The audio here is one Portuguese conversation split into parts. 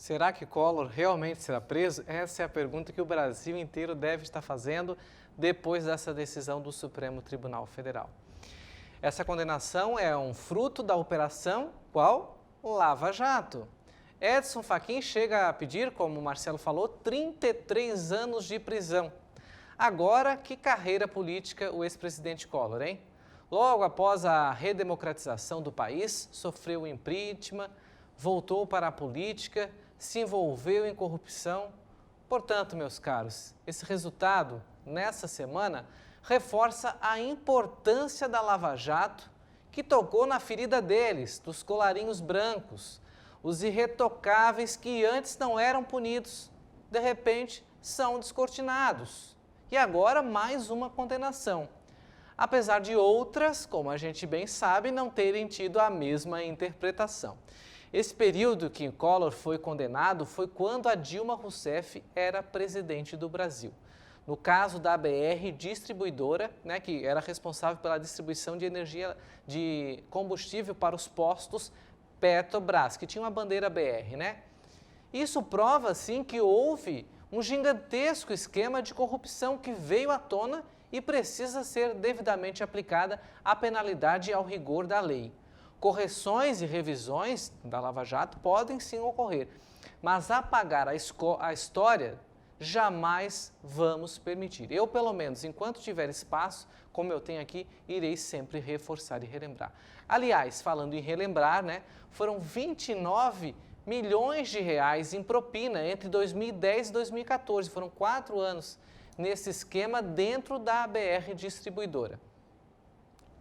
Será que Collor realmente será preso? Essa é a pergunta que o Brasil inteiro deve estar fazendo depois dessa decisão do Supremo Tribunal Federal. Essa condenação é um fruto da operação qual? Lava Jato. Edson Fachin chega a pedir, como o Marcelo falou, 33 anos de prisão. Agora, que carreira política o ex-presidente Collor, hein? Logo após a redemocratização do país, sofreu impeachment, voltou para a política, se envolveu em corrupção. Portanto, meus caros, esse resultado, nessa semana, reforça a importância da Lava Jato, que tocou na ferida deles, dos colarinhos brancos, os irretocáveis que antes não eram punidos, de repente são descortinados. E agora mais uma condenação. Apesar de outras, como a gente bem sabe, não terem tido a mesma interpretação. Esse período que Collor foi condenado foi quando a Dilma Rousseff era presidente do Brasil. No caso da BR Distribuidora, que era responsável pela distribuição de energia de combustível para os postos Petrobras, que tinha uma bandeira BR, Isso prova, sim, que houve um gigantesco esquema de corrupção que veio à tona e precisa ser devidamente aplicada a penalidade ao rigor da lei. Correções e revisões da Lava Jato podem sim ocorrer, mas apagar a história jamais vamos permitir. Eu, pelo menos, enquanto tiver espaço, como eu tenho aqui, irei sempre reforçar e relembrar. Aliás, falando em relembrar, foram 29 milhões de reais em propina entre 2010 e 2014. Foram 4 anos nesse esquema dentro da BR Distribuidora.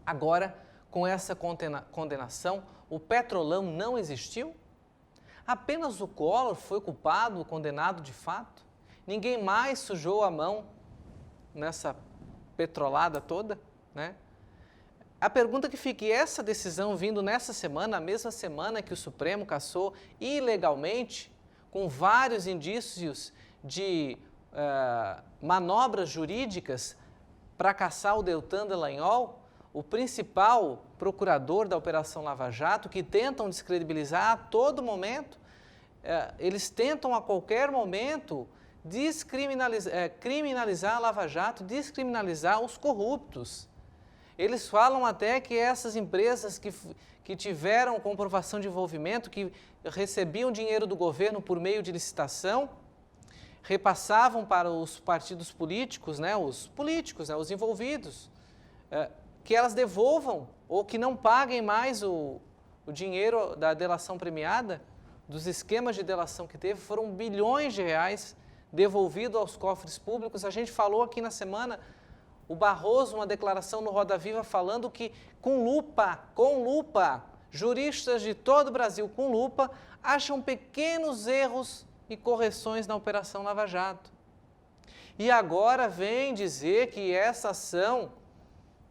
Agora, com essa condenação, o Petrolão não existiu? Apenas o Collor foi culpado, condenado de fato? Ninguém mais sujou a mão nessa petrolada toda, A pergunta que fica, e essa decisão vindo nessa semana, a mesma semana que o Supremo cassou ilegalmente, com vários indícios de manobras jurídicas para caçar o Deltan Dallagnol, o principal procurador da Operação Lava Jato, que tentam descredibilizar a todo momento, eles tentam a qualquer momento criminalizar a Lava Jato, descriminalizar os corruptos. Eles falam até que essas empresas que tiveram comprovação de envolvimento, que recebiam dinheiro do governo por meio de licitação, repassavam para os partidos políticos, os envolvidos, que elas devolvam ou que não paguem mais o dinheiro da delação premiada, dos esquemas de delação que teve, foram bilhões de reais devolvidos aos cofres públicos. A gente falou aqui na semana, o Barroso, uma declaração no Roda Viva falando que com lupa, juristas de todo o Brasil com lupa, acham pequenos erros e correções na Operação Lava Jato. E agora vem dizer que essa ação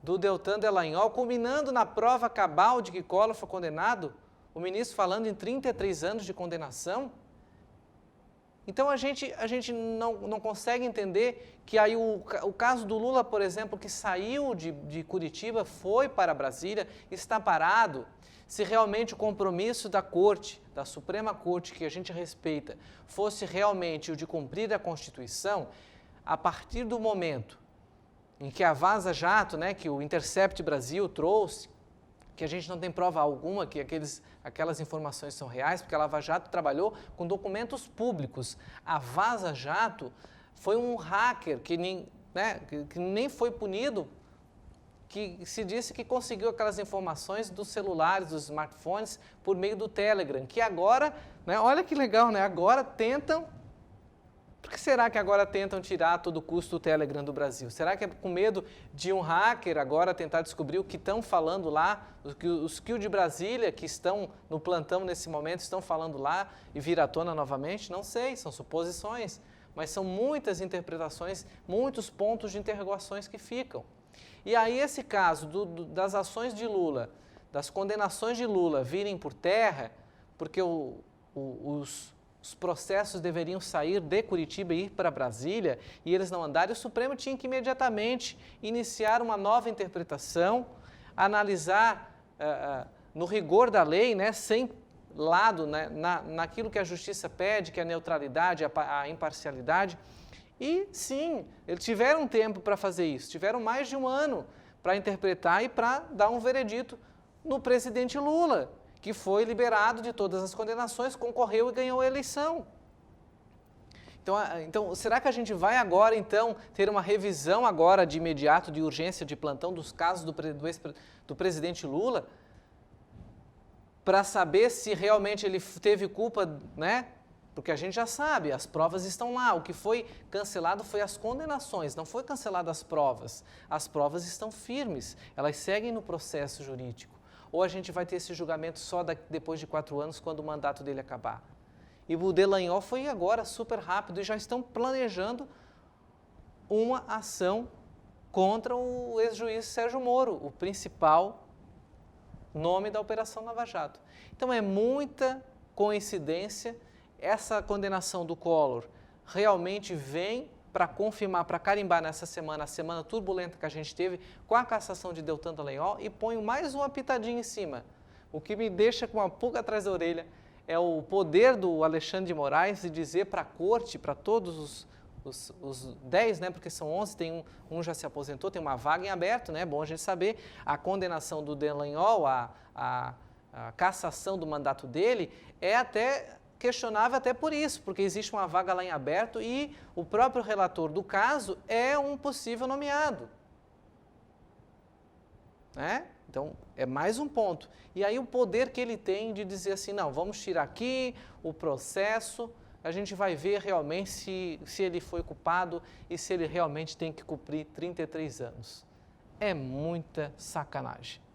do Deltan Dallagnol, culminando na prova cabal de que Collor foi condenado, o ministro falando em 33 anos de condenação. Então a gente não consegue entender que aí o caso do Lula, por exemplo, que saiu de Curitiba, foi para Brasília, está parado. Se realmente o compromisso da Corte, da Suprema Corte, que a gente respeita, fosse realmente o de cumprir a Constituição, a partir do momento em que a Vaza Jato, que o Intercept Brasil trouxe, que a gente não tem prova alguma que aquelas informações são reais, porque a Lava Jato trabalhou com documentos públicos. A Vaza Jato foi um hacker que nem foi punido, que se disse que conseguiu aquelas informações dos celulares, dos smartphones, por meio do Telegram, que agora, olha que legal, agora tentam. Por que será que agora tentam tirar a todo custo o Telegram do Brasil? Será que é com medo de um hacker agora tentar descobrir o que estão falando lá, os Kill de Brasília que estão no plantão nesse momento estão falando lá e vir à tona novamente? Não sei, são suposições, mas são muitas interpretações, muitos pontos de interrogações que ficam. E aí esse caso das ações de Lula, das condenações de Lula virem por terra, porque os processos deveriam sair de Curitiba e ir para Brasília, e eles não andaram, o Supremo tinha que imediatamente iniciar uma nova interpretação, analisar no rigor da lei, sem lado, né, naquilo que a justiça pede, que é a neutralidade, a imparcialidade. E sim, eles tiveram tempo para fazer isso, tiveram mais de um ano para interpretar e para dar um veredito no presidente Lula, que foi liberado de todas as condenações, concorreu e ganhou a eleição. Então, será que a gente vai agora, então, ter uma revisão agora de imediato, de urgência, de plantão dos casos do presidente Lula, para saber se realmente ele teve culpa, né? Porque a gente já sabe, as provas estão lá. O que foi cancelado foi as condenações, não foi cancelado as provas. As provas estão firmes, elas seguem no processo jurídico. Ou a gente vai ter esse julgamento só depois de 4 anos, quando o mandato dele acabar. E o Dallagnol foi agora super rápido e já estão planejando uma ação contra o ex-juiz Sérgio Moro, o principal nome da Operação Lava Jato. Então é muita coincidência, essa condenação do Collor realmente vem para confirmar, para carimbar nessa semana, a semana turbulenta que a gente teve com a cassação de Deltan Dallagnol, e ponho mais uma pitadinha em cima. O que me deixa com uma pulga atrás da orelha é o poder do Alexandre de Moraes de dizer para a corte, para todos os 10, né, porque são 11, tem um já se aposentou, tem uma vaga em aberto, né, é bom a gente saber, a condenação do Dallagnol, a cassação do mandato dele, é até questionável até por isso, porque existe uma vaga lá em aberto e o próprio relator do caso é um possível nomeado. Né? Então, é mais um ponto. E aí o poder que ele tem de dizer assim, não, vamos tirar aqui o processo, a gente vai ver realmente se ele foi culpado e se ele realmente tem que cumprir 33 anos. É muita sacanagem.